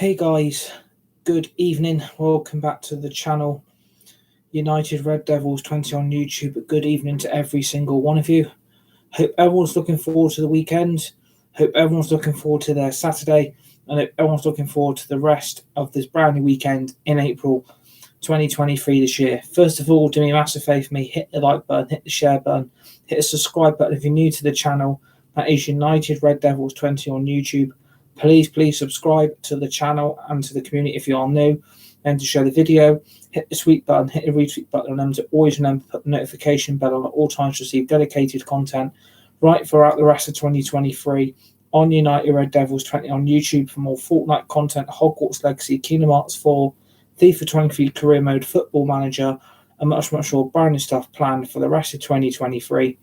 Hey guys, good evening. Welcome back to the channel. United Red Devils 20 on YouTube. Good evening to every single one of you. Hope everyone's looking forward to the weekend. Hope everyone's looking forward to their Saturday. And hope everyone's looking forward to the rest of this brand new weekend in April 2023 this year. First of all, do me a massive favour for me. Hit the like button, hit the share button, hit the subscribe button if you're new to the channel. That is United Red Devils 20 on YouTube. Please subscribe to the channel and to the community if you are new. And to share the video, hit the tweet button, hit the retweet button, and to always remember to put the notification bell on at all times to receive dedicated content right throughout the rest of 2023 on United Red Devils 20 on YouTube for more Fortnite content, Hogwarts Legacy, Kingdom Hearts 4, FIFA 23 Career Mode, Football Manager, and much more brand new stuff planned for the rest of 2023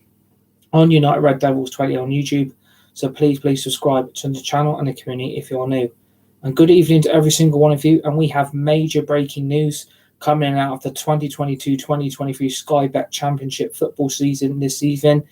on United Red Devils 20 on YouTube. So please subscribe to the channel and the community if you are new. And good evening to every single one of you. And we have major breaking news coming out of the 2022-2023 Sky Bet Championship football season this evening.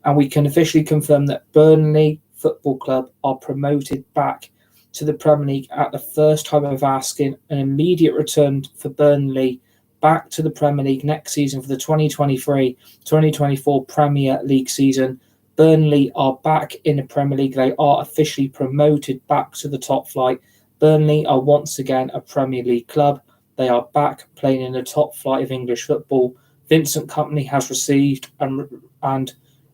And we can officially confirm that Burnley Football Club are promoted back to the Premier League at the first time of asking an immediate return for Burnley back to the Premier League next season for the 2023-2024 Premier League season. Burnley are back in the Premier League. They are officially promoted back to the top flight. Burnley are once again a Premier League club. They are back playing in the top flight of English football. Vincent Kompany has received an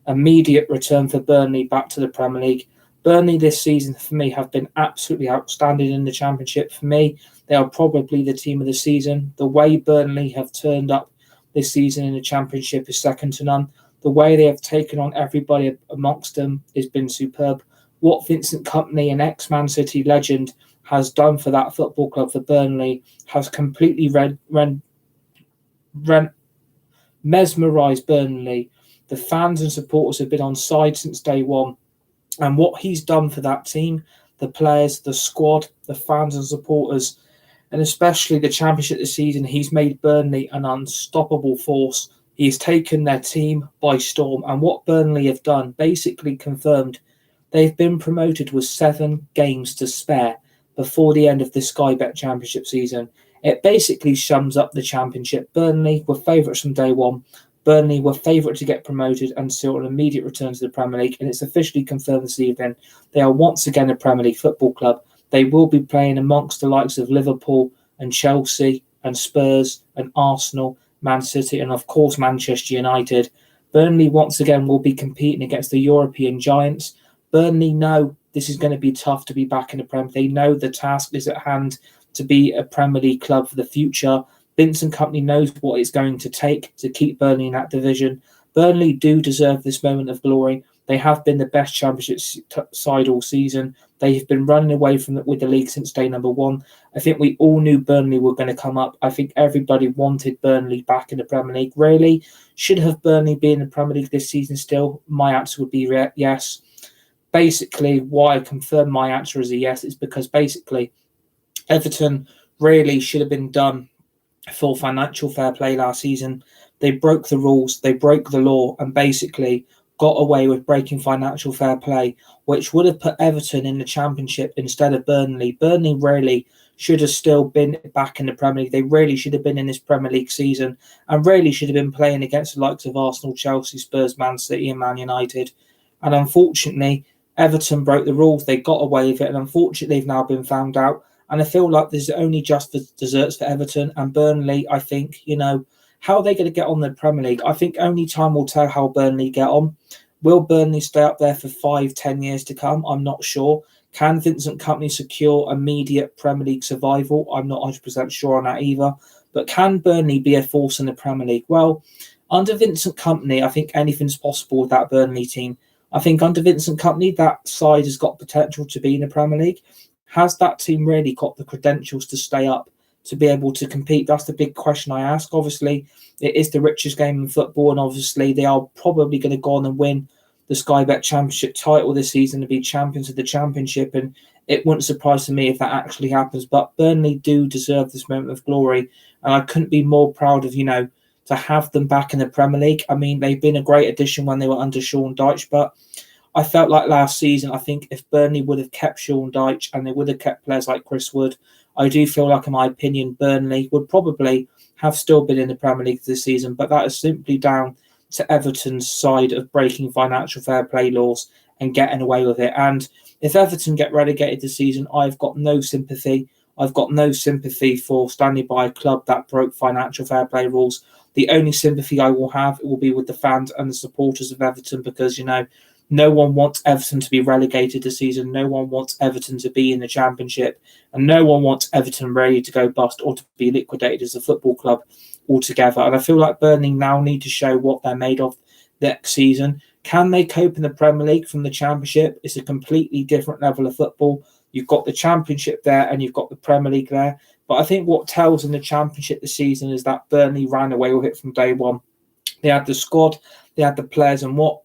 immediate return for Burnley back to the Premier League. Burnley this season, for me, have been absolutely outstanding in the Championship. For me, they are probably the team of the season. The way Burnley have turned up this season in the Championship is second to none. The way they have taken on everybody amongst them has been superb. What Vincent Kompany, an ex-Man City legend, has done for that football club for Burnley has completely mesmerised Burnley. The fans and supporters have been on side since day one. And what he's done for that team, the players, the squad, the fans and supporters, and especially the Championship this season, he's made Burnley an unstoppable force. He's taken their team by storm. And what Burnley have done basically confirmed they've been promoted with 7 games to spare before the end of the Sky Bet Championship season. It basically sums up the Championship. Burnley were favourites from day one. Burnley were favourite to get promoted and saw an immediate return to the Premier League. And it's officially confirmed this evening. They are once again a Premier League football club. They will be playing amongst the likes of Liverpool and Chelsea and Spurs and Arsenal, Man City, and of course Manchester United. Burnley once again will be competing against the European giants. Burnley know this is going to be tough to be back in the Premier. They know the task is at hand to be a Premier League club for the future. Vincent Kompany knows what it's going to take to keep Burnley in that division. Burnley do deserve this moment of glory. They have been the best Championship side all season. They have been running away with the league since day number one. I think we all knew Burnley were going to come up. I think everybody wanted Burnley back in the Premier League. Really, should have Burnley been in the Premier League this season still? My answer would be yes. Basically, why I confirm my answer as a yes is because basically Everton really should have been done for financial fair play last season. They broke the rules, they broke the law, and basically got away with breaking financial fair play, which would have put Everton in the Championship instead of Burnley. Burnley really should have still been back in the Premier League. They really should have been in this Premier League season and really should have been playing against the likes of Arsenal, Chelsea, Spurs, Man City and Man United. And unfortunately, Everton broke the rules. They got away with it, and unfortunately they've now been found out. And I feel like there's only just the desserts for Everton and Burnley. I think, how are they going to get on the Premier League? I think only time will tell how Burnley get on. Will Burnley stay up there for 5-10 years to come? I'm not sure. Can Vincent Kompany secure immediate Premier League survival? I'm not 100% sure on that either. But can Burnley be a force in the Premier League? Well, under Vincent Kompany, I think anything's possible with that Burnley team. I think under Vincent Kompany, that side has got potential to be in the Premier League. Has that team really got the credentials to stay up, to be able to compete? That's the big question I ask. Obviously, it is the richest game in football, and obviously they are probably going to go on and win the Sky Bet Championship title this season to be champions of the Championship, and it wouldn't surprise me if that actually happens. But Burnley do deserve this moment of glory, and I couldn't be more proud of, to have them back in the Premier League. I mean, they've been a great addition when they were under Sean Dyche, but I felt like last season, I think if Burnley would have kept Sean Dyche and they would have kept players like Chris Wood, I do feel like, in my opinion, Burnley would probably have still been in the Premier League this season. But that is simply down to Everton's side of breaking financial fair play laws and getting away with it. And if Everton get relegated this season, I've got no sympathy. I've got no sympathy for standing by a club that broke financial fair play rules. The only sympathy I will have will be with the fans and the supporters of Everton, because, no one wants Everton to be relegated this season. No one wants Everton to be in the Championship. And no one wants Everton ready to go bust or to be liquidated as a football club altogether. And I feel like Burnley now need to show what they're made of next season. Can they cope in the Premier League from the Championship? It's a completely different level of football. You've got the Championship there and you've got the Premier League there. But I think what tells in the Championship this season is that Burnley ran away with it from day one. They had the squad, they had the players, and what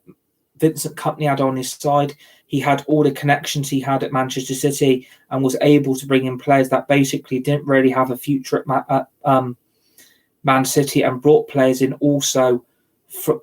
Vincent Kompany had on his side, he had all the connections he had at Manchester City and was able to bring in players that basically didn't really have a future at Man City, and brought players in also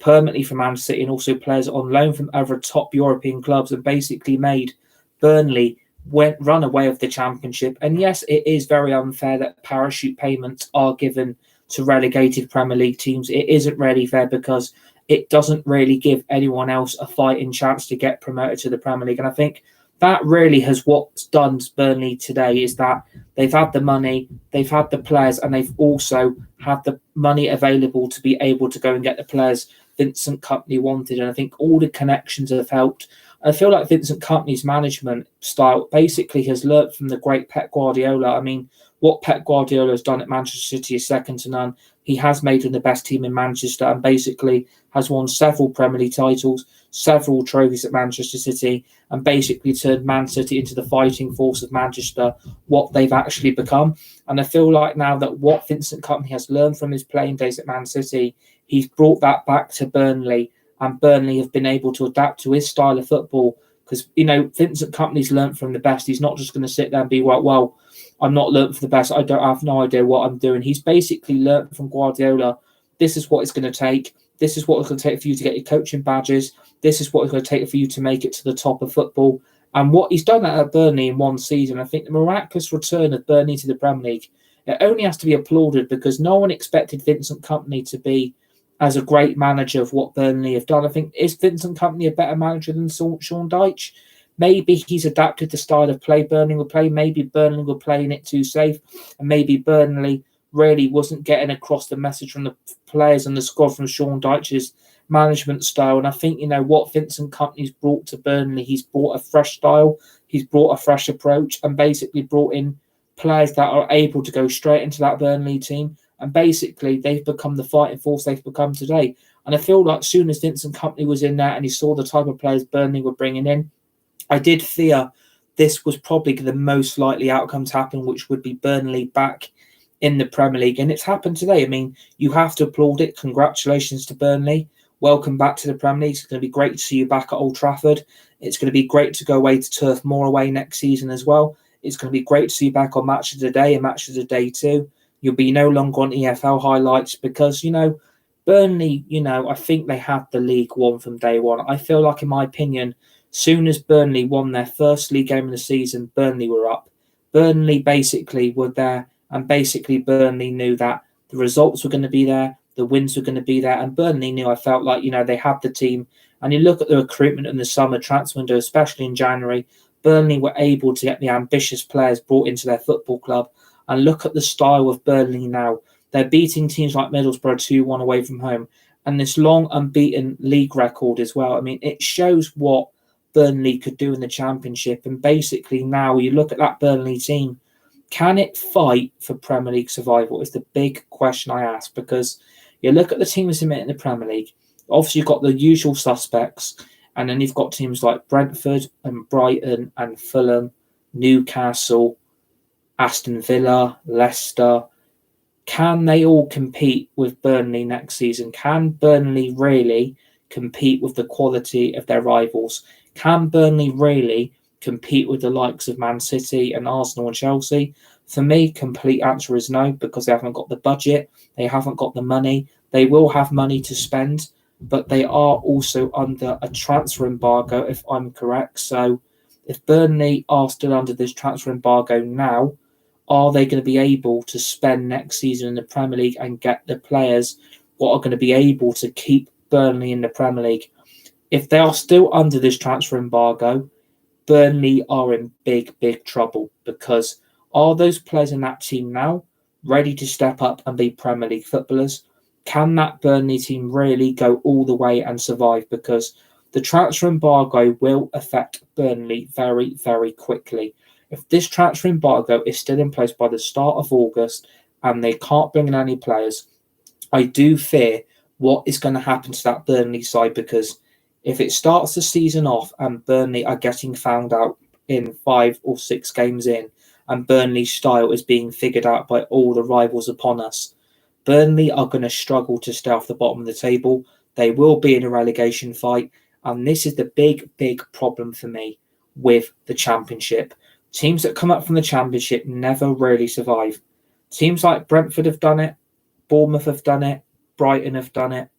permanently from Man City, and also players on loan from other top European clubs, and basically made Burnley run away with the Championship. And yes, it is very unfair that parachute payments are given to relegated Premier League teams. It isn't really fair, because it doesn't really give anyone else a fighting chance to get promoted to the Premier League. And I think that really has what's done Burnley today, is that they've had the money, they've had the players, and they've also had the money available to be able to go and get the players Vincent Kompany wanted. And I think all the connections have helped. I feel like Vincent Kompany's management style basically has learnt from the great Pep Guardiola. I mean, what Pep Guardiola has done at Manchester City is second to none. He has made them the best team in Manchester, and basically has won several Premier League titles, several trophies at Manchester City, and basically turned Man City into the fighting force of Manchester, what they've actually become. And I feel like now that what Vincent Kompany has learned from his playing days at Man City, he's brought that back to Burnley, and Burnley have been able to adapt to his style of football. Because, Vincent Kompany's learned from the best. He's not just going to sit there and be like, well, I'm not learned from the best. I have no idea what I'm doing. He's basically learned from Guardiola. This is what it's going to take. This is what it's going to take for you to get your coaching badges. This is what it's going to take for you to make it to the top of football. And what he's done at Burnley in one season, I think the miraculous return of Burnley to the Premier League, it only has to be applauded, because no one expected Vincent Kompany to be as a great manager of what Burnley have done. I think, is Vincent Kompany a better manager than Sean Dyche? Maybe he's adapted the style of play Burnley will play. Maybe Burnley were playing it too safe. And maybe Burnley really wasn't getting across the message from the players and the squad from Sean Dyche's management style. And I think, what Vincent Kompany's brought to Burnley, he's brought a fresh style. He's brought a fresh approach, and basically brought in players that are able to go straight into that Burnley team. And basically, they've become the fighting force they've become today. And I feel like as soon as Vincent Kompany was in there and he saw the type of players Burnley were bringing in, I did fear this was probably the most likely outcome to happen, which would be Burnley back in the Premier League. And it's happened today. I mean, you have to applaud it. Congratulations to Burnley. Welcome back to the Premier League. It's going to be great to see you back at Old Trafford. It's going to be great to go away to Turf Moor away next season as well. It's going to be great to see you back on Match of the Day and Match of the Day 2. You'll be no longer on EFL highlights, because, Burnley, I think they had the League One from day one. I feel like, in my opinion, soon as Burnley won their first league game of the season, Burnley were up. Burnley basically were there, and basically Burnley knew that the results were going to be there, the wins were going to be there, and Burnley knew, I felt like, they had the team. And you look at the recruitment in the summer transfer window, especially in January, Burnley were able to get the ambitious players brought into their football club. And look at the style of Burnley now. They're beating teams like Middlesbrough 2-1 away from home. And this long unbeaten league record as well. I mean, it shows what Burnley could do in the Championship. And basically now you look at that Burnley team, can it fight for Premier League survival is the big question I ask. Because you look at the teams in the Premier League, obviously you've got the usual suspects. And then you've got teams like Brentford and Brighton and Fulham, Newcastle, Aston Villa, Leicester. Can they all compete with Burnley next season? Can Burnley really compete with the quality of their rivals? Can Burnley really compete with the likes of Man City and Arsenal and Chelsea? For me, complete answer is no, because they haven't got the budget. They haven't got the money. They will have money to spend. but they are also under a transfer embargo, if I'm correct. So if Burnley are still under this transfer embargo now, are they going to be able to spend next season in the Premier League and get the players what are going to be able to keep Burnley in the Premier League? If they are still under this transfer embargo, Burnley are in big, big trouble, because are those players in that team now ready to step up and be Premier League footballers? Can that Burnley team really go all the way and survive? Because the transfer embargo will affect Burnley very, very quickly. If this transfer embargo is still in place by the start of August and they can't bring in any players, I do fear what is going to happen to that Burnley side, because if it starts the season off and Burnley are getting found out in 5 or 6 games in, and Burnley's style is being figured out by all the rivals upon us, Burnley are going to struggle to stay off the bottom of the table. They will be in a relegation fight, and this is the big, big problem for me with the Championship. Teams that come up from the Championship never really survive. Teams like Brentford have done it, Bournemouth have done it, Brighton have done it.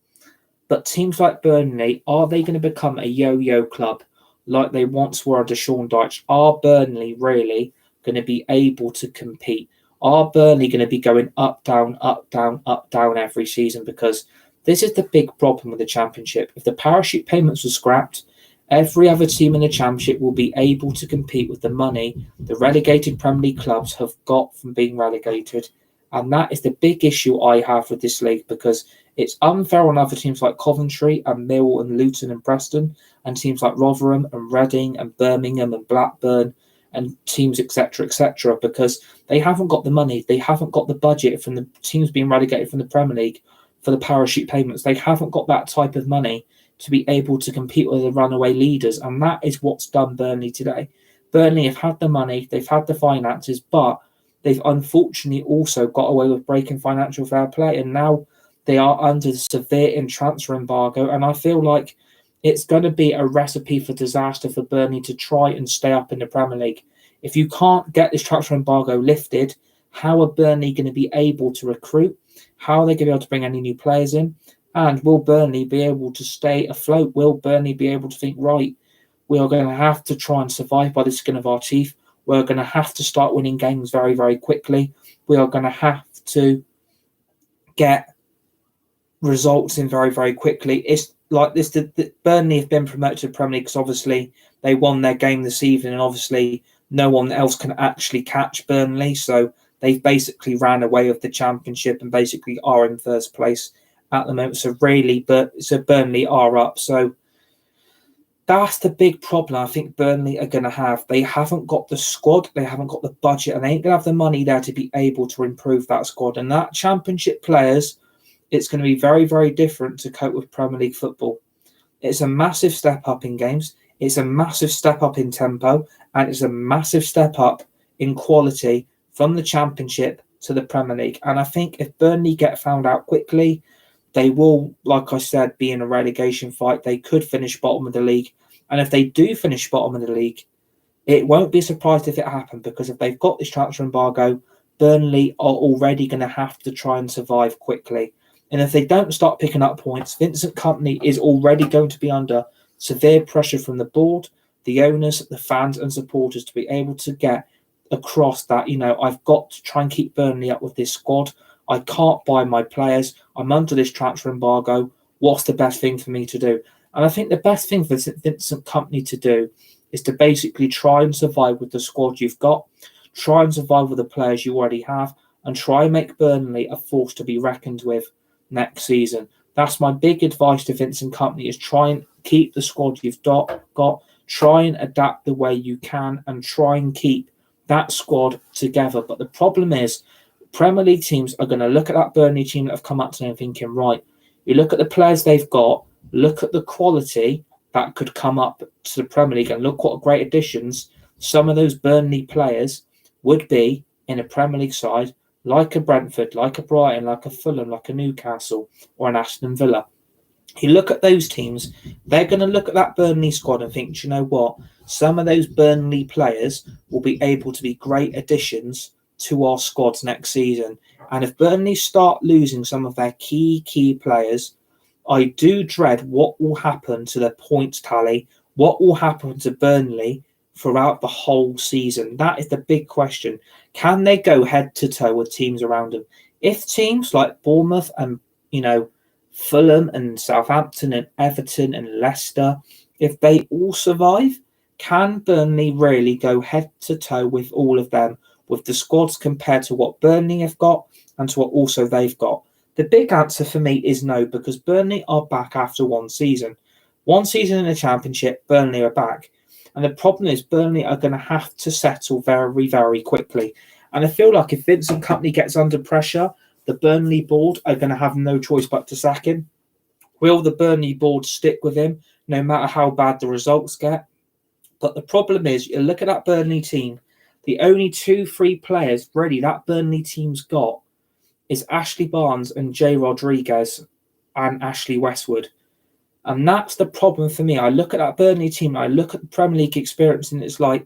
But teams like Burnley, are they going to become a yo-yo club like they once were under Sean Dyche? Are Burnley really going to be able to compete? Are Burnley going to be going up, down, up, down, up, down every season? Because this is the big problem with the Championship. If the parachute payments were scrapped, every other team in the Championship will be able to compete with the money the relegated Premier League clubs have got from being relegated. And that is the big issue I have with this league, because it's unfair on other teams like Coventry and Mill and Luton and Preston, and teams like Rotherham and Reading and Birmingham and Blackburn and teams, etc., because they haven't got the money. They haven't got the budget from the teams being relegated from the Premier League for the parachute payments. They haven't got that type of money to be able to compete with the runaway leaders, and that is what's done Burnley today. Burnley have had the money, they've had the finances, but they've unfortunately also got away with breaking financial fair play, and now they are under severe transfer embargo, and I feel like it's going to be a recipe for disaster for Burnley to try and stay up in the Premier League. If you can't get this transfer embargo lifted, how are Burnley going to be able to recruit? How are they going to be able to bring any new players in? And will Burnley be able to stay afloat? Will Burnley be able to think, right, we are going to have to try and survive by the skin of our teeth. We're going to have to start winning games very, very quickly. We are going to have to get results in very, very quickly. It's like this, the Burnley have been promoted to the Premier League because obviously they won their game this evening, and obviously no one else can actually catch Burnley. So they've basically ran away with the Championship and basically are in first place at the moment. So Burnley are up. So that's the big problem I think Burnley are going to have. They haven't got the squad, they haven't got the budget, and they ain't going to have the money there to be able to improve that squad. And that Championship players, it's going to be very, very different to cope with Premier League football. It's a massive step up in games, it's a massive step up in tempo, and it's a massive step up in quality from the Championship to the Premier League. And I think if Burnley get found out quickly, they will, like I said, be in a relegation fight. They could finish bottom of the league. And if they do finish bottom of the league, it won't be surprised if it happened, because if they've got this transfer embargo, Burnley are already going to have to try and survive quickly. And if they don't start picking up points, Vincent Kompany is already going to be under severe pressure from the board, the owners, the fans and supporters to be able to get across that, I've got to try and keep Burnley up with this squad. I can't buy my players. I'm under this transfer embargo. What's the best thing for me to do? And I think the best thing for Vincent Kompany to do is to basically try and survive with the squad you've got, try and survive with the players you already have, and try and make Burnley a force to be reckoned with next season. That's my big advice to Vincent Kompany, is try and keep the squad you've got, try and adapt the way you can, and try and keep that squad together. But the problem is, Premier League teams are going to look at that Burnley team that have come up to them thinking, right, you look at the players they've got, look at the quality that could come up to the Premier League, and look what great additions some of those Burnley players would be in a Premier League side, like a Brentford, like a Brighton, like a Fulham, like a Newcastle, or an Aston Villa. You look at those teams, they're going to look at that Burnley squad and think, do you know what? Some of those Burnley players will be able to be great additions to our squads next season. And if Burnley start losing some of their key players, I do dread what will happen to the points tally, what will happen to Burnley throughout the whole season. That is the big question. Can they go head to toe with teams around them? If teams like Bournemouth and, Fulham and Southampton and Everton and Leicester, if they all survive, can Burnley really go head to toe with all of them, with the squads compared to what Burnley have got and to what also they've got? The big answer for me is no, because Burnley are back after one season. One season in the Championship, Burnley are back. And the problem is Burnley are going to have to settle very, very quickly. And I feel like if Vincent Kompany gets under pressure, the Burnley board are going to have no choice but to sack him. Will the Burnley board stick with him, no matter how bad the results get? But the problem is, you look at that Burnley team, the only 2-3 players really that Burnley team's got is Ashley Barnes and Jay Rodriguez and Ashley Westwood. And that's the problem for me. I look at that Burnley team, I look at the Premier League experience, and it's like,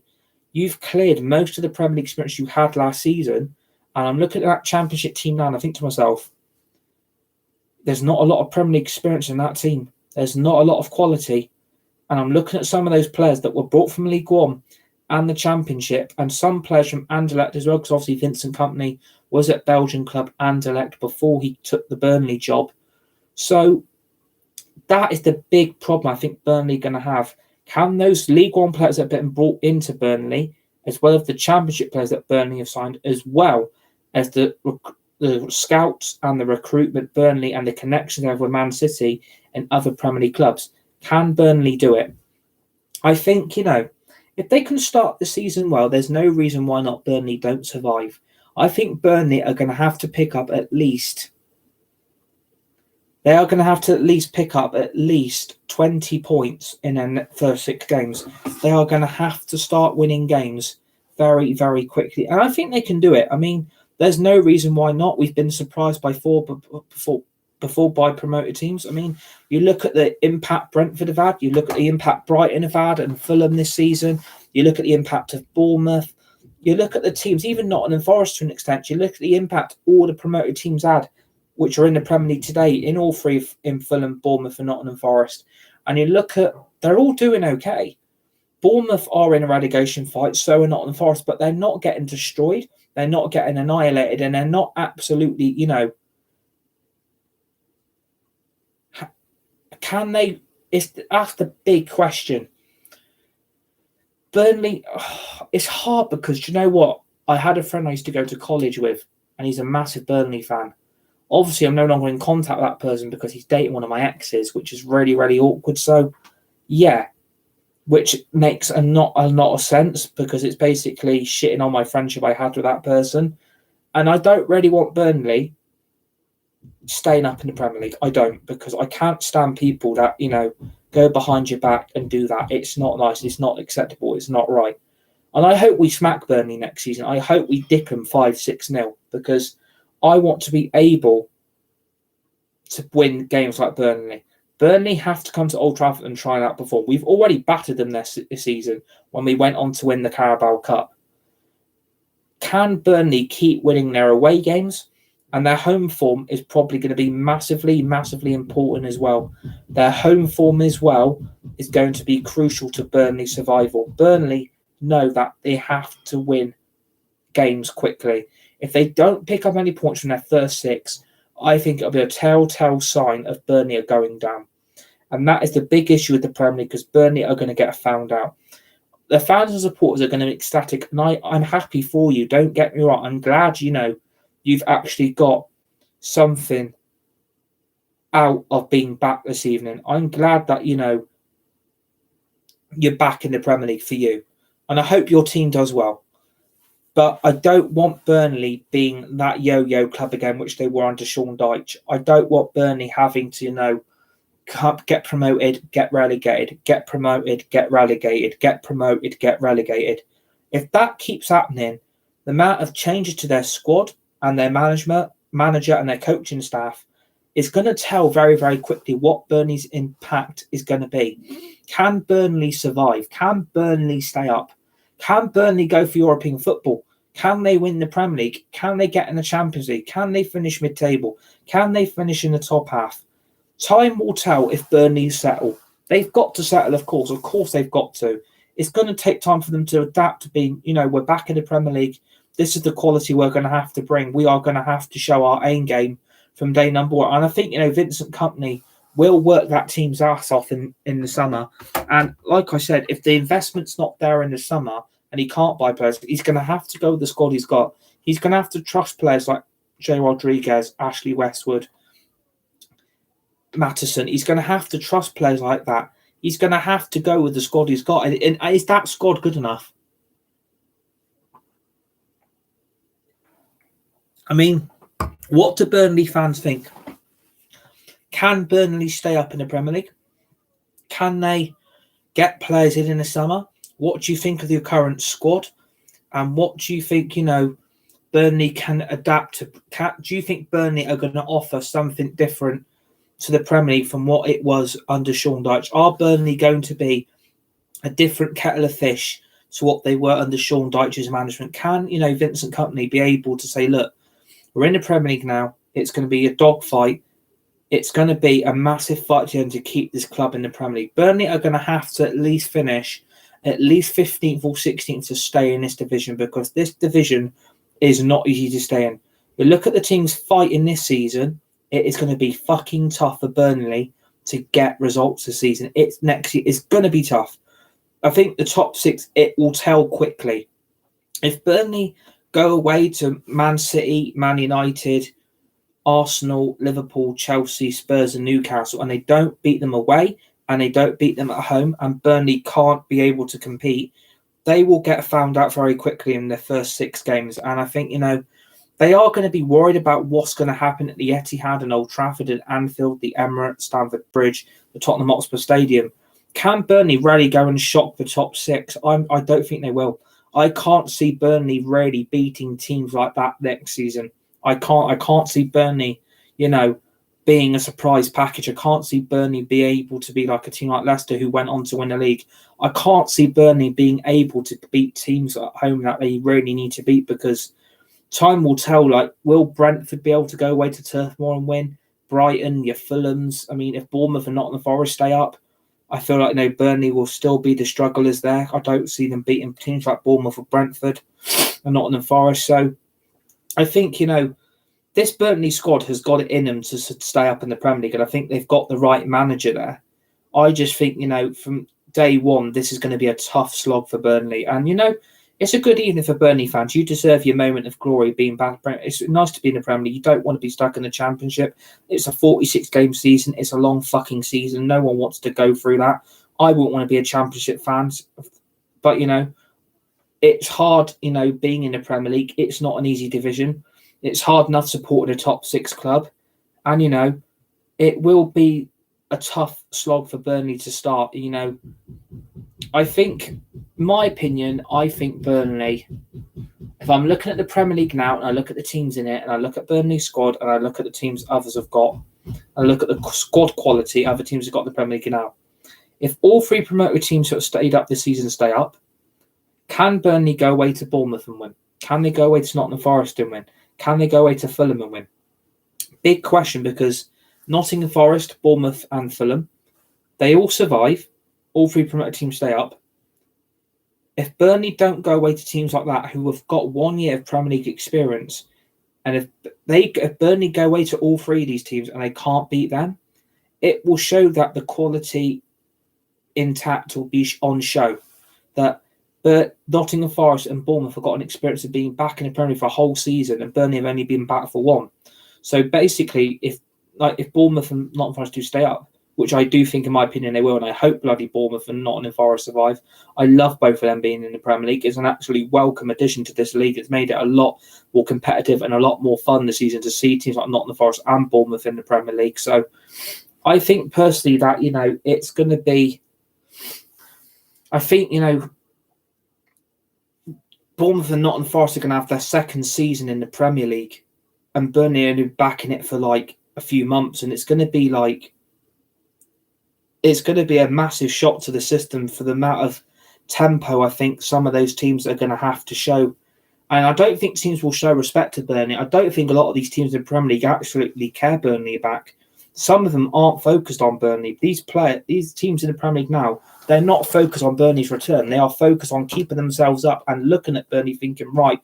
you've cleared most of the Premier League experience you had last season. And I'm looking at that Championship team now, and I think to myself, there's not a lot of Premier League experience in that team. There's not a lot of quality. And I'm looking at some of those players that were brought from League One and the Championship, and some players from Anderlecht as well, because obviously Vincent Kompany was at Belgian club Anderlecht before he took the Burnley job. So that is the big problem I think Burnley are going to have. Can those League One players that have been brought into Burnley, as well as the Championship players that Burnley have signed, as well as the scouts and the recruitment Burnley and the connections they have with Man City and other Premier League clubs, can Burnley do it? I think, if they can start the season well, there's no reason why not Burnley don't survive. I think Burnley are going to have to pick up at least 20 points in their first 6 games. They are going to have to start winning games very, very quickly. And I think they can do it. I mean, there's no reason why not. We've been surprised by 4 before by promoted teams. I mean, you look at the impact Brentford have had, you look at the impact Brighton have had and Fulham this season, you look at the impact of Bournemouth, you look at the teams, even Nottingham Forest to an extent, you look at the impact all the promoted teams had, which are in the Premier League today, in all 3 in Fulham, Bournemouth and Nottingham Forest. And you look at, they're all doing okay. Bournemouth are in a relegation fight, so are Nottingham Forest, but they're not getting destroyed. They're not getting annihilated, and they're not absolutely, can they? That's the big question. Burnley, it's hard because, you know what? I had a friend I used to go to college with, and he's a massive Burnley fan. Obviously, I'm no longer in contact with that person because he's dating one of my exes, which is really, really awkward. So, yeah, which makes not a lot of sense because it's basically shitting on my friendship I had with that person. And I don't really want Burnley staying up in the Premier League. I don't, because I can't stand people that, go behind your back and do that. It's not nice. It's not acceptable. It's not right. And I hope we smack Burnley next season. I hope we dick them 5-6-0 because I want to be able to win games like Burnley. Burnley have to come to Old Trafford and try that before. We've already battered them this season when we went on to win the Carabao Cup. Can Burnley keep winning their away games? And their home form is probably going to be massively, massively important as well. Their home form as well is going to be crucial to Burnley's survival. Burnley know that they have to win games quickly. If they don't pick up any points from their first 6, I think it'll be a telltale sign of Burnley are going down. And that is the big issue with the Premier League because Burnley are going to get found out. The fans and supporters are going to be ecstatic. And I'm happy for you. Don't get me wrong. I'm glad, you've actually got something out of being back this evening. I'm glad that, you're back in the Premier League for you. And I hope your team does well. But I don't want Burnley being that yo-yo club again, which they were under Sean Dyche. I don't want Burnley having to, get promoted, get relegated, get promoted, get relegated, get promoted, get relegated. If that keeps happening, the amount of changes to their squad and their manager and their coaching staff is going to tell very, very quickly what Burnley's impact is going to be. Can Burnley survive? Can Burnley stay up? Can Burnley go for European football? Can they win the Premier League? Can they get in the Champions League? Can they finish mid-table? Can they finish in the top half? Time will tell if Burnley settle. They've got to settle, of course. Of course, they've got to. It's going to take time for them to adapt to being, we're back in the Premier League. This is the quality we're going to have to bring. We are going to have to show our aim game from day number one. And I think, Vincent Kompany will work that team's ass off in the summer. And like I said, if the investment's not there in the summer and he can't buy players, he's going to have to go with the squad he's got. He's going to have to trust players like Jay Rodriguez, Ashley Westwood, Mattison. He's going to have to trust players like that. He's going to have to go with the squad he's got. And is that squad good enough? I mean, what do Burnley fans think? Can Burnley stay up in the Premier League? Can they get players in the summer? What do you think of the current squad? And what do you think, Burnley can adapt to? Do you think Burnley are going to offer something different to the Premier League from what it was under Sean Dyche? Are Burnley going to be a different kettle of fish to what they were under Sean Dyche's management? Can, Vincent Kompany be able to say, look, we're in the Premier League now. It's going to be a dogfight. It's going to be a massive fight to keep this club in the Premier League. Burnley are going to have to at least finish at least 15th or 16th to stay in this division, because this division is not easy to stay in. But look at the teams fighting this season. It is going to be fucking tough for Burnley to get results this season. It's next year. It's going to be tough. I think the top six, it will tell quickly. If Burnley go away to Man City, Man United, Arsenal, Liverpool, Chelsea, Spurs and Newcastle, and they don't beat them away and they don't beat them at home, and Burnley can't be able to compete, they will get found out very quickly in their first 6 games. And I think, they are going to be worried about what's going to happen at the Etihad and Old Trafford and Anfield, the Emirates, Stamford Bridge, the Tottenham Hotspur Stadium. Can Burnley really go and shock the top 6? I don't think they will. I can't see Burnley really beating teams like that next season. I can't see Burnley, being a surprise package. I can't see Burnley be able to be like a team like Leicester who went on to win the league. I can't see Burnley being able to beat teams at home that they really need to beat, because time will tell. Like, will Brentford be able to go away to Turf Moor and win? Brighton, your Fulhams. I mean, if Bournemouth and Nottingham Forest stay up, I feel like, Burnley will still be the strugglers there. I don't see them beating teams like Bournemouth or Brentford and Nottingham Forest. So I think, this Burnley squad has got it in them to stay up in the Premier League, and I think they've got the right manager there. I just think, from day one, this is going to be a tough slog for Burnley. And, it's a good evening for Burnley fans. You deserve your moment of glory being back. It's nice to be in the Premier League. You don't want to be stuck in the Championship. It's a 46-game season. It's a long fucking season. No one wants to go through that. I wouldn't want to be a Championship fan. But, it's hard, being in the Premier League. It's not an easy division. It's hard enough supporting a top 6 club. And, it will be a tough slog for Burnley to start. I think, my opinion, I think Burnley, if I'm looking at the Premier League now and I look at the teams in it and I look at Burnley's squad and I look at the teams others have got, and I look at the squad quality other teams have got in the Premier League now, if all 3 promoted teams who have stayed up this season stay up, can Burnley go away to Bournemouth and win? Can they go away to Nottingham Forest and win? Can they go away to Fulham and win? Big question, because Nottingham Forest, Bournemouth and Fulham, they all survive. All 3 promoted teams stay up. If Burnley don't go away to teams like that who have got 1 year of Premier League experience, and if Burnley go away to all 3 of these teams and they can't beat them, it will show that the quality intact will be on show. But Nottingham Forest and Bournemouth have got an experience of being back in the Premier League for a whole season, and Burnley have only been back for 1. So basically, if Bournemouth and Nottingham Forest do stay up, which I do think, in my opinion, they will, and I hope bloody Bournemouth and Nottingham Forest survive. I love both of them being in the Premier League. It's an actually welcome addition to this league. It's made it a lot more competitive and a lot more fun this season to see teams like Nottingham Forest and Bournemouth in the Premier League. So I think personally that, it's going to be, I think, Bournemouth and Nottingham Forest are going to have their second season in the Premier League, and Burnley are only back in it for like a few months, and it's going to be a massive shock to the system for the amount of tempo I think some of those teams are going to have to show. And I don't think teams will show respect to Burnley. I don't think a lot of these teams in the Premier League absolutely care Burnley back. some of them aren't focused on Burnley. These teams in the Premier League now, they're not focused on Burnley's return. They are focused on keeping themselves up and looking at Burnley thinking, right,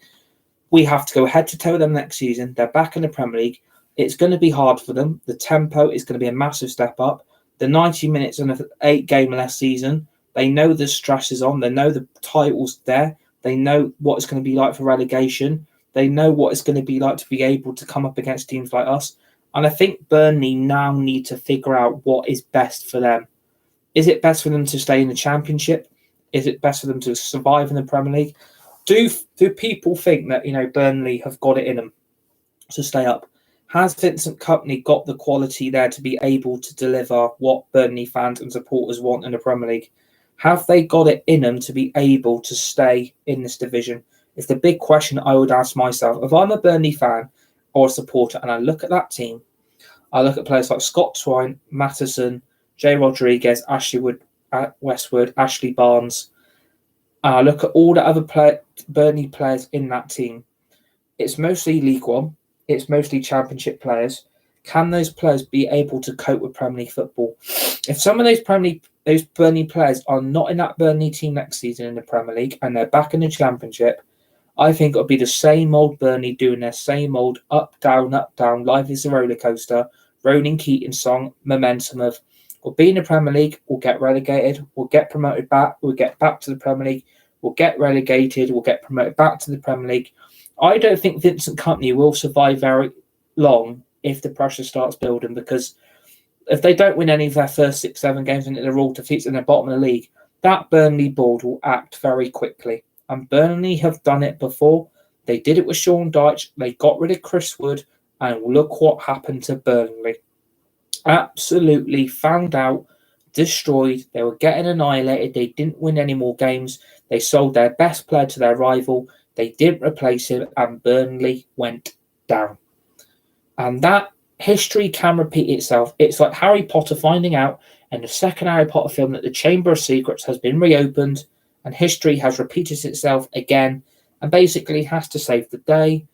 we have to go head to toe with them next season. They're back in the Premier League. It's going to be hard for them. The tempo is going to be a massive step up. The 90 minutes in an 8-game less season, they know the stress is on. They know the title's there. They know what it's going to be like for relegation. They know what it's going to be like to be able to come up against teams like us. And I think Burnley now need to figure out what is best for them. Is it best for them to stay in the Championship? Is it best for them to survive in the Premier League? Do people think that, Burnley have got it in them to stay up? Has Vincent Kompany got the quality there to be able to deliver what Burnley fans and supporters want in the Premier League? Have they got it in them to be able to stay in this division? It's the big question I would ask myself. If I'm a Burnley fan or a supporter and I look at that team, I look at players like Scott Twine, Matheson, Jay Rodriguez, Westwood, Ashley Barnes, and I look at all the other Burnley players in that team. It's mostly League One. It's mostly Championship players. Can those players be able to cope with Premier League football? If some of those Burnley players are not in that Burnley team next season in the Premier League and they're back in the Championship, I think it'll be the same old Burnley doing their same old up, down, life is a roller coaster, Ronan Keating song, momentum of we'll be in the Premier League, we'll get relegated, we'll get promoted back, we'll get back to the Premier League, we'll get relegated, we'll get promoted back to the Premier League. I don't think Vincent Kompany will survive very long if the pressure starts building, because if they don't win any of their first 6-7 games and they're all defeats in the bottom of the league, that Burnley board will act very quickly. And Burnley have done it before. They did it with Sean Dyche. They got rid of Chris Wood, and look what happened to Burnley. Absolutely found out, destroyed. They were getting annihilated. They didn't win any more games. They sold their best player to their rival. They didn't replace him, and Burnley went down. And that history can repeat itself. It's like Harry Potter finding out in the second Harry Potter film that the Chamber of Secrets has been reopened and history has repeated itself again and basically has to save the day.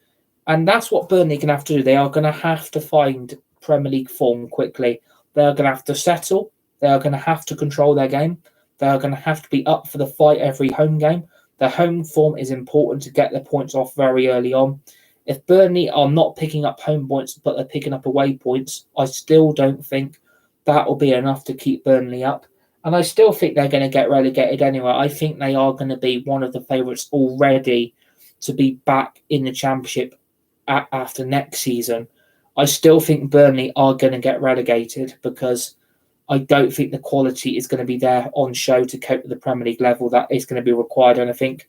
And that's what Burnley are going to have to do. They are going to have to find Premier League form quickly. They are going to have to settle. They are going to have to control their game. They are going to have to be up for the fight every home game. Their home form is important to get their points off very early on. If Burnley are not picking up home points, but they're picking up away points, I still don't think that will be enough to keep Burnley up. And I still think they're going to get relegated anyway. I think they are going to be one of the favourites already to be back in the Championship after next season. I still think Burnley are going to get relegated because I don't think the quality is going to be there on show to cope with the Premier League level that is going to be required. And I think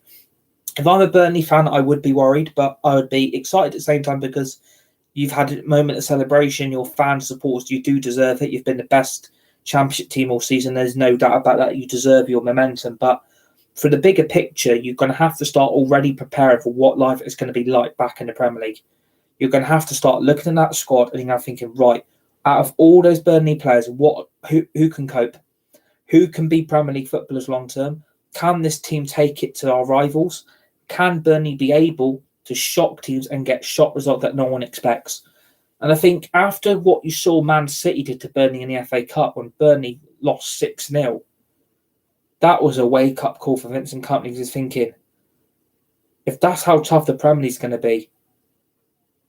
if I'm a Burnley fan, I would be worried, but I would be excited at the same time because you've had a moment of celebration. Your fans, supporters, you do deserve it. You've been the best Championship team all season. There's no doubt about that. You deserve your momentum. But for the bigger picture, you're going to have to start already preparing for what life is going to be like back in the Premier League. You're going to have to start looking at that squad and you're going to thinking, right, out of all those Burnley players, who can cope? Who can be Premier League footballers long term? Can this team take it to our rivals? Can Burnley be able to shock teams and get shock results that no one expects? And I think after what you saw Man City did to Burnley in the FA Cup when Burnley lost 6-0, that was a wake-up call for Vincent Kompany. He's thinking, if that's how tough the Premier League is going to be,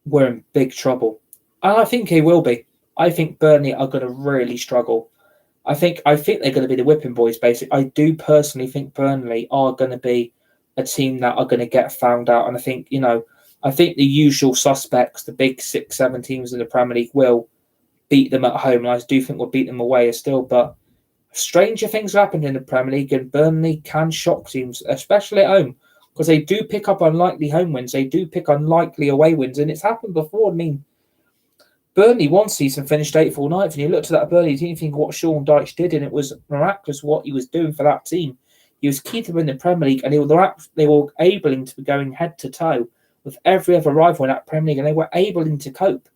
we're in big trouble. And I think he will be. I think Burnley are going to really struggle. I think they're going to be the whipping boys, basically. I do personally think Burnley are going to be a team that are going to get found out. And I think, I think the usual suspects, the big 6-7 teams in the Premier League, will beat them at home. And I do think we'll beat them away still. But stranger things have happened in the Premier League, and Burnley can shock teams, especially at home, because they do pick up unlikely home wins. They do pick unlikely away wins. And it's happened before. I mean, Burnley one season finished 8th or 9th, and you looked at that Burnley team and think what Sean Dyche did, and it was miraculous what he was doing for that team. He was keeping them in the Premier League, and they were able to be going head to toe with every other rival in that Premier League, and they were able to cope.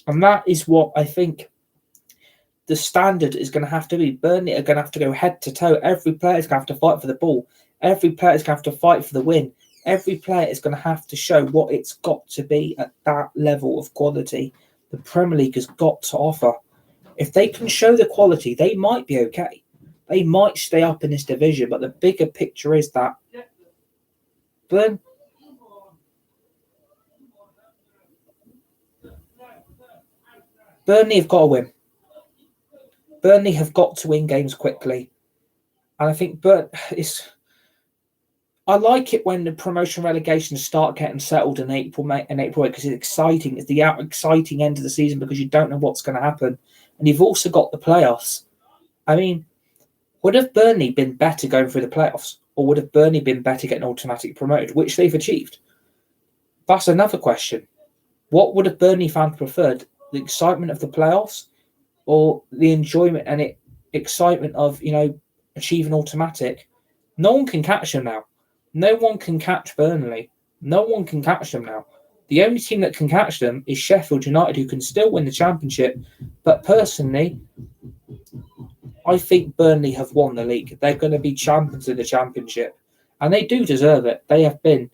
And that is what I think the standard is going to have to be. Burnley are going to have to go head to toe. Every player is going to have to fight for the ball. Every player is going to have to fight for the win. Every player is going to have to show what it's got to be at that level of quality the Premier League has got to offer. If they can show the quality, they might be okay. They might stay up in this division, but the bigger picture is that Burnley have got to win. Burnley have got to win games quickly. And I think I like it when the promotion relegations start getting settled in April, May, because it's exciting. It's the exciting end of the season because you don't know what's going to happen. And you've also got the playoffs. I mean, would have Burnley been better going through the playoffs? Or would have Burnley been better getting automatically promoted, which they've achieved? That's another question. What would have Burnley fans preferred? The excitement of the playoffs or the enjoyment and excitement of, achieving automatic? No one can catch them now. No one can catch Burnley. No one can catch them now. The only team that can catch them is Sheffield United, who can still win the Championship. But personally, I think Burnley have won the league. They're going to be champions of the Championship. And they do deserve it. They have been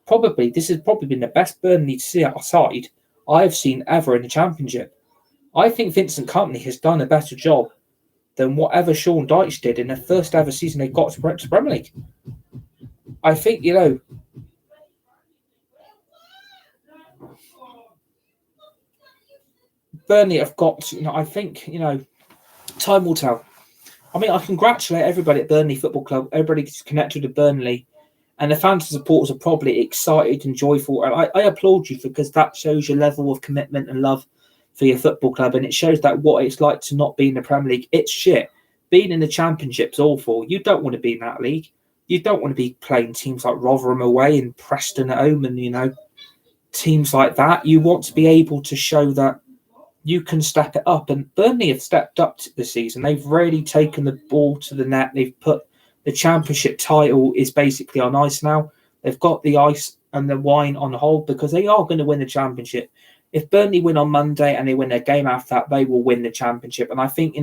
this has probably been the best Burnley side I've seen ever in the Championship. I think Vincent Kompany has done a better job than whatever Sean Dyche did in the first ever season they got to Premier League. I think, Burnley have got, I think, time will tell. I mean, I congratulate everybody at Burnley Football Club, everybody who's connected to Burnley, and the fans and supporters are probably excited and joyful. And I applaud you because that shows your level of commitment and love for your football club, and it shows that what it's like to not be in the Premier League. It's shit. Being in the Championship's awful. You don't want to be in that league. You don't want to be playing teams like Rotherham away and Preston at home and, teams like that. You want to be able to show that you can step it up. And Burnley have stepped up this season. They've really taken the ball to the net. They've put the Championship title is basically on ice now. They've got the ice and the wine on hold because they are going to win the Championship. If Burnley win on Monday and they win their game after that, they will win the Championship. And I think,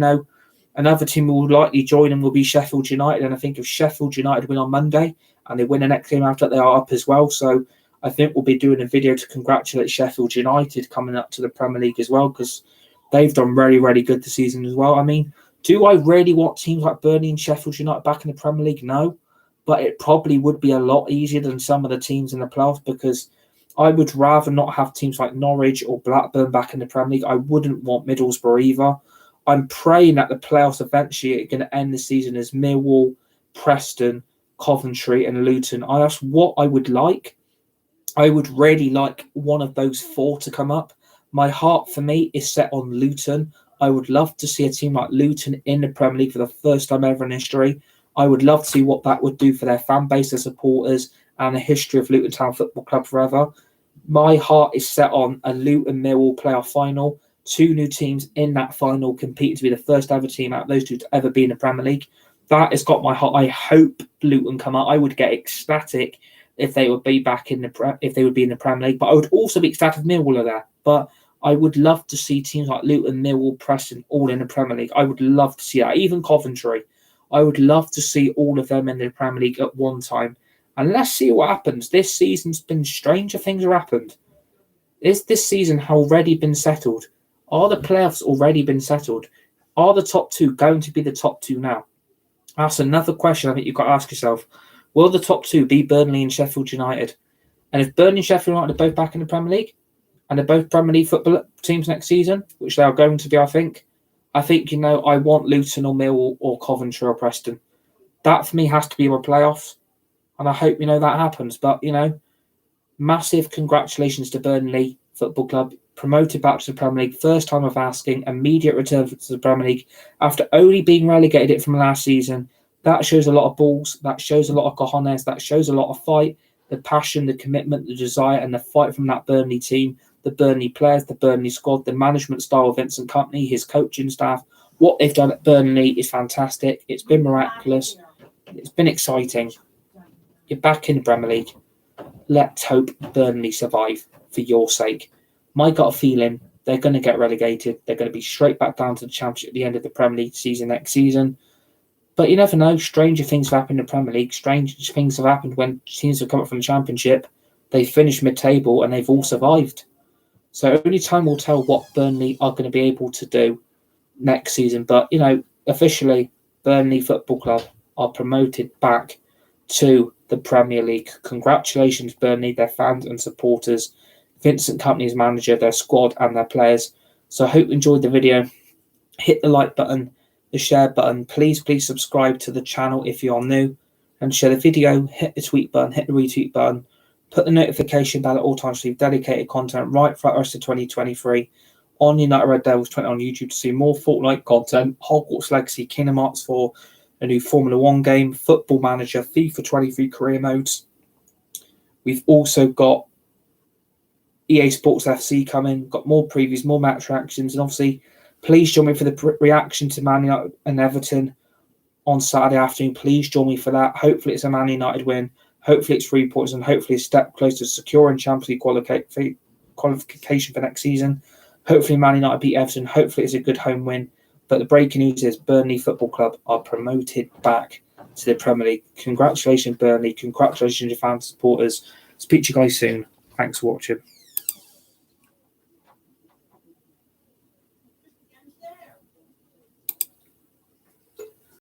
another team who will likely join them will be Sheffield United. And I think if Sheffield United win on Monday and they win the next game after that, they are up as well. So I think we'll be doing a video to congratulate Sheffield United coming up to the Premier League as well because they've done really, really good this season as well. I mean, do I really want teams like Burnley and Sheffield United back in the Premier League? No. But it probably would be a lot easier than some of the teams in the playoffs because I would rather not have teams like Norwich or Blackburn back in the Premier League. I wouldn't want Middlesbrough either. I'm praying that the playoffs eventually are going to end the season as Millwall, Preston, Coventry and Luton. That's what I would like. I would really like one of those four to come up. My heart for me is set on Luton. I would love to see a team like Luton in the Premier League for the first time ever in history. I would love to see what that would do for their fan base, their supporters, and the history of Luton Town Football Club forever. My heart is set on a Luton Millwall playoff final. Two new teams in that final competing to be the first ever team out of those two to ever be in the Premier League. That has got my heart. I hope Luton come out. I would get ecstatic if they would be back in the Premier League. But I would also be ecstatic if Millwall are there. But I would love to see teams like Luton, Millwall, Preston all in the Premier League. I would love to see that. Even Coventry. I would love to see all of them in the Premier League at one time. And let's see what happens. This season's been stranger things have happened. Is this season already been settled? Are the playoffs already been settled? Are the top two going to be the top two now? That's another question I think you've got to ask yourself. Will the top two be Burnley and Sheffield United? And if Burnley and Sheffield United are both back in the Premier League, and they're both Premier League football teams next season, which they are going to be, I think, I want Luton or Millwall or Coventry or Preston. That, for me, has to be my playoffs. And I hope, that happens. But, massive congratulations to Burnley Football Club, promoted back to the Premier League, first time of asking, immediate return to the Premier League after only being relegated it from last season. That shows a lot of balls, that shows a lot of cojones, that shows a lot of fight, the passion, the commitment, the desire, and the fight from that Burnley team, the Burnley players, the Burnley squad, the management style of Vincent Kompany, his coaching staff. What they've done at Burnley is fantastic. It's been miraculous. It's been exciting. You're back in the Premier League. Let's hope Burnley survive for your sake. My gut feeling, they're going to get relegated. They're going to be straight back down to the Championship at the end of the Premier League season next season. But you never know. Stranger things have happened in the Premier League. Strange things have happened when teams have come up from the Championship. They finished mid-table and they've all survived. So only time will tell what Burnley are going to be able to do. next season. But, officially, Burnley Football Club are promoted back to the Premier League. Congratulations, Burnley, their fans and supporters, Vincent Kompany's manager, their squad and their players. So I hope you enjoyed the video. Hit the like button, the share button. Please subscribe to the channel if you are new and share the video. Hit the tweet button, hit the retweet button. Put the notification bell at all times to receive dedicated content right throughout the rest of 2023 on United Red Devils 20 on YouTube to see more Fortnite content, Hogwarts Legacy, Kingdom Hearts 4, a new Formula 1 game, Football Manager, FIFA 23 career modes. We've also got EA Sports FC coming, got more previews, more match reactions, and obviously, please join me for the reaction to Man United and Everton on Saturday afternoon. Please join me for that. Hopefully, it's a Man United win. Hopefully, it's 3 points, and hopefully, a step closer to securing Champions League qualification for next season. Hopefully, Man United beat Everton. Hopefully, it's a good home win. But the breaking news is Burnley Football Club are promoted back to the Premier League. Congratulations, Burnley. Congratulations, your fans and supporters. Speak to you guys soon. Thanks for watching.